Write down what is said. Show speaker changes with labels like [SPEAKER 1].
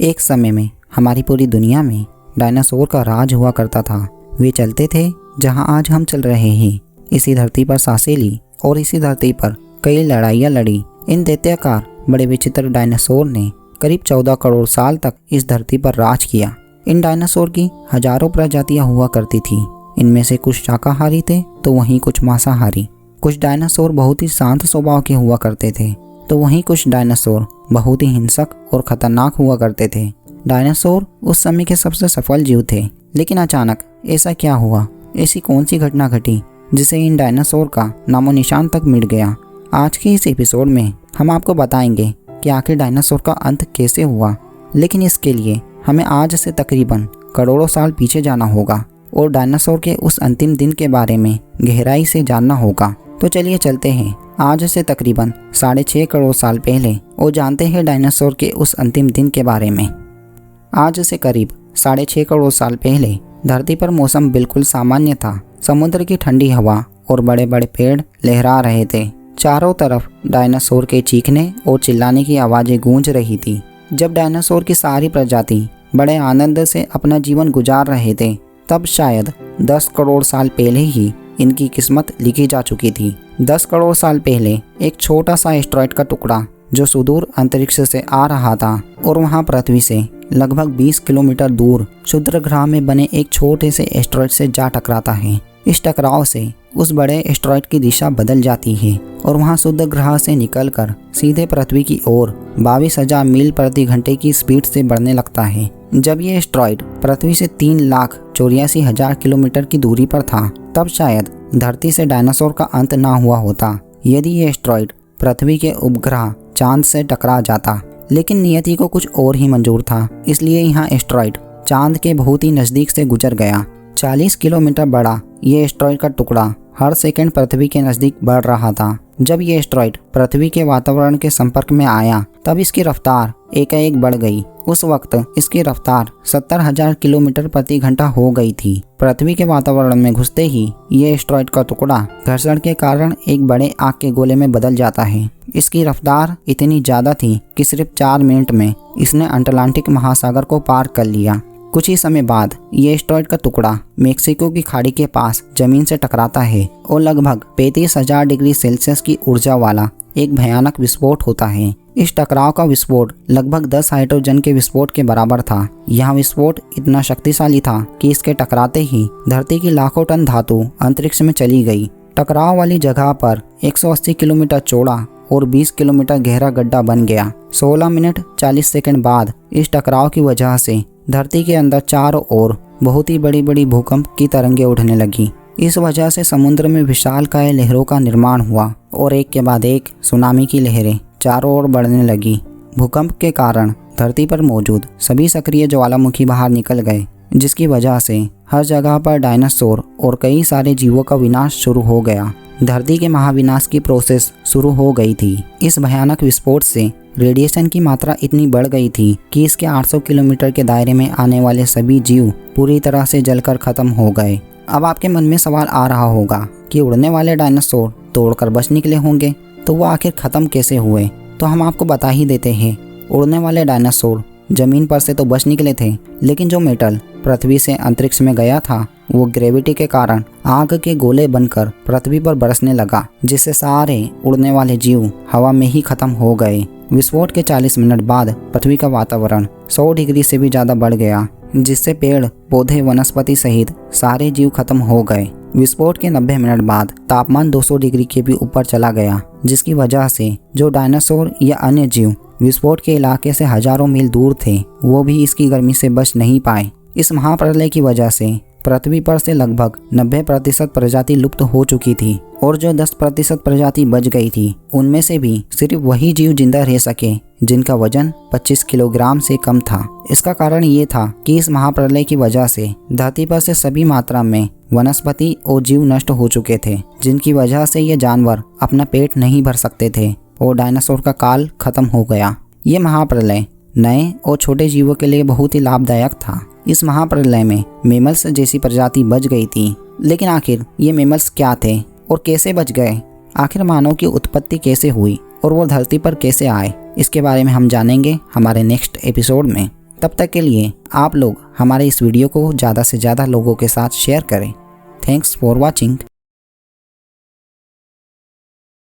[SPEAKER 1] एक समय में हमारी पूरी दुनिया में डायनासोर का राज हुआ करता था। वे चलते थे जहां आज हम चल रहे हैं। इसी धरती पर सांसें ली और इसी धरती पर कई लड़ाइयाँ लड़ी। इन दैत्याकार बड़े विचित्र डायनासोर ने करीब 14 करोड़ साल तक इस धरती पर राज किया। इन डायनासोर की हजारों प्रजातियां हुआ करती थी। इनमें से कुछ शाकाहारी थे तो वहीं कुछ मांसाहारी। कुछ डायनासोर बहुत ही शांत स्वभाव के हुआ करते थे तो वहीं कुछ डायनासोर बहुत ही हिंसक और खतरनाक हुआ करते थे। डायनासोर उस समय के सबसे सफल जीव थे, लेकिन अचानक ऐसा क्या हुआ? ऐसी कौन सी घटना घटी जिसे इन डायनासोर का नामो निशान तक मिट गया? आज के इस एपिसोड में हम आपको बताएंगे कि आखिर डायनासोर का अंत कैसे हुआ। लेकिन इसके लिए हमें आज से तकरीबन करोड़ों साल पीछे जाना होगा और डायनासोर के उस अंतिम दिन के बारे में गहराई से जानना होगा। तो चलिए चलते हैं आज से तकरीबन 6.5 करोड़ साल पहले और जानते हैं डायनासोर के उस अंतिम दिन के बारे में। आज से करीब 6.5 करोड़ साल पहले धरती पर मौसम बिल्कुल सामान्य था। समुद्र की ठंडी हवा और बड़े बड़े पेड़ लहरा रहे थे। चारों तरफ डायनासोर के चीखने और चिल्लाने की आवाज़ें गूंज रही थी। जब डायनासोर की सारी प्रजाति बड़े आनंद से अपना जीवन गुजार रहे थे, तब शायद 10 करोड़ साल पहले ही इनकी किस्मत लिखी जा चुकी थी। 10 करोड़ साल पहले एक छोटा सा एस्टेरॉयड का टुकड़ा जो सुदूर अंतरिक्ष से आ रहा था और वहां पृथ्वी से लगभग 20 किलोमीटर दूर क्षुद्र ग्रह में बने एक छोटे से एस्टेरॉयड से जा टकराता है। इस टकराव से उस बड़े एस्टेरॉयड की दिशा बदल जाती है और वहां शुद्ध ग्रह से निकलकर सीधे पृथ्वी की ओर 22,000 मील प्रति घंटे की स्पीड से बढ़ने लगता है। जब ये एस्टेरॉयड पृथ्वी से 3,84,000 किलोमीटर की दूरी पर था, तब शायद धरती से डायनासोर का अंत ना हुआ होता यदि ये एस्टेरॉयड पृथ्वी के उपग्रह चांद से टकरा जाता। लेकिन नियति को कुछ और ही मंजूर था, इसलिए यहाँ एस्टेरॉयड चांद के बहुत ही नज़दीक से गुजर गया। 40 किलोमीटर बड़ा ये एस्टेरॉयड का टुकड़ा हर सेकंड पृथ्वी के नज़दीक बढ़ रहा था। जब ये एस्टेरॉयड पृथ्वी के वातावरण के संपर्क में आया, तब इसकी रफ्तार एकाएक बढ़ गई। उस वक्त इसकी रफ्तार 70,000 किलोमीटर प्रति घंटा हो गई थी। पृथ्वी के वातावरण में घुसते ही ये एस्टेरॉयड का टुकड़ा घर्षण के कारण एक बड़े आग के गोले में बदल जाता है। इसकी रफ्तार इतनी ज़्यादा थी कि सिर्फ 4 मिनट में इसने अटलांटिक महासागर को पार कर लिया। कुछ ही समय बाद ये एस्टेरॉयड का टुकड़ा मेक्सिको की खाड़ी के पास जमीन से टकराता है और लगभग 35,000 डिग्री सेल्सियस की ऊर्जा वाला एक भयानक विस्फोट होता है। इस टकराव का विस्फोट लगभग 10 हाइड्रोजन के विस्फोट के बराबर था। यह विस्फोट इतना शक्तिशाली था कि इसके टकराते ही धरती की लाखों टन धातु अंतरिक्ष में चली गई। टकराव वाली जगह पर 180 किलोमीटर चौड़ा और 20 किलोमीटर गहरा गड्ढा बन गया। 16 मिनट 40 सेकंड बाद इस टकराव की वजह से धरती के अंदर चारों ओर बहुत ही बड़ी बड़ी भूकंप की तरंगें उठने लगी। इस वजह से समुद्र में विशालकाय लहरों का निर्माण हुआ और एक के बाद एक सुनामी की लहरें चारों ओर बढ़ने लगी। भूकंप के कारण धरती पर मौजूद सभी सक्रिय ज्वालामुखी बाहर निकल गए, जिसकी वजह से हर जगह पर डायनासोर और कई सारे जीवों का विनाश शुरू हो गया। धरती के महाविनाश की प्रोसेस शुरू हो गई थी। इस भयानक विस्फोट से रेडिएशन की मात्रा इतनी बढ़ गई थी कि इसके 800 किलोमीटर के दायरे में आने वाले सभी जीव पूरी तरह से जलकर खत्म हो गए। अब आपके मन में सवाल आ रहा होगा कि उड़ने वाले डायनासोर तोड़कर बच निकले होंगे, तो वो आखिर खत्म कैसे हुए? तो हम आपको बता ही देते हैं। उड़ने वाले डायनासोर जमीन पर से तो बच निकले थे, लेकिन जो मेटल पृथ्वी से अंतरिक्ष में गया था वो ग्रेविटी के कारण आग के गोले बनकर पृथ्वी पर बरसने लगा, जिससे सारे उड़ने वाले जीव हवा में ही खत्म हो गए। विस्फोट के 40 मिनट बाद पृथ्वी का वातावरण 100 डिग्री से भी ज़्यादा बढ़ गया, जिससे पेड़ पौधे वनस्पति सहित सारे जीव खत्म हो गए। विस्फोट के 90 मिनट बाद तापमान 200 डिग्री के भी ऊपर चला गया, जिसकी वजह से जो डायनासोर या अन्य जीव विस्फोट के इलाके से हजारों मील दूर थे, वो भी इसकी गर्मी से बच नहीं पाए। इस महाप्रलय की वजह से पृथ्वी पर से लगभग 90% प्रजाति लुप्त हो चुकी थी और जो 10% प्रजाति बच गई थी, उनमें से भी सिर्फ वही जीव जिंदा रह सके जिनका वजन 25 किलोग्राम से कम था। इसका कारण ये था कि इस महाप्रलय की वजह से धरती पर से सभी मात्रा में वनस्पति और जीव नष्ट हो चुके थे, जिनकी वजह से ये जानवर अपना पेट नहीं भर सकते थे और डायनासोर का काल खत्म हो गया। ये महाप्रलय नए और छोटे जीवों के लिए बहुत ही लाभदायक था। इस महाप्रलय में मेमल्स जैसी प्रजाति बच गई थी, लेकिन आखिर ये मेमल्स क्या थे और कैसे बच गए? आखिर मानव की उत्पत्ति कैसे हुई और वो धरती पर कैसे आए? इसके बारे में हम जानेंगे हमारे नेक्स्ट एपिसोड में। तब तक के लिए आप लोग हमारे इस वीडियो को ज़्यादा से ज़्यादा लोगों के साथ शेयर करें। Thanks for watching.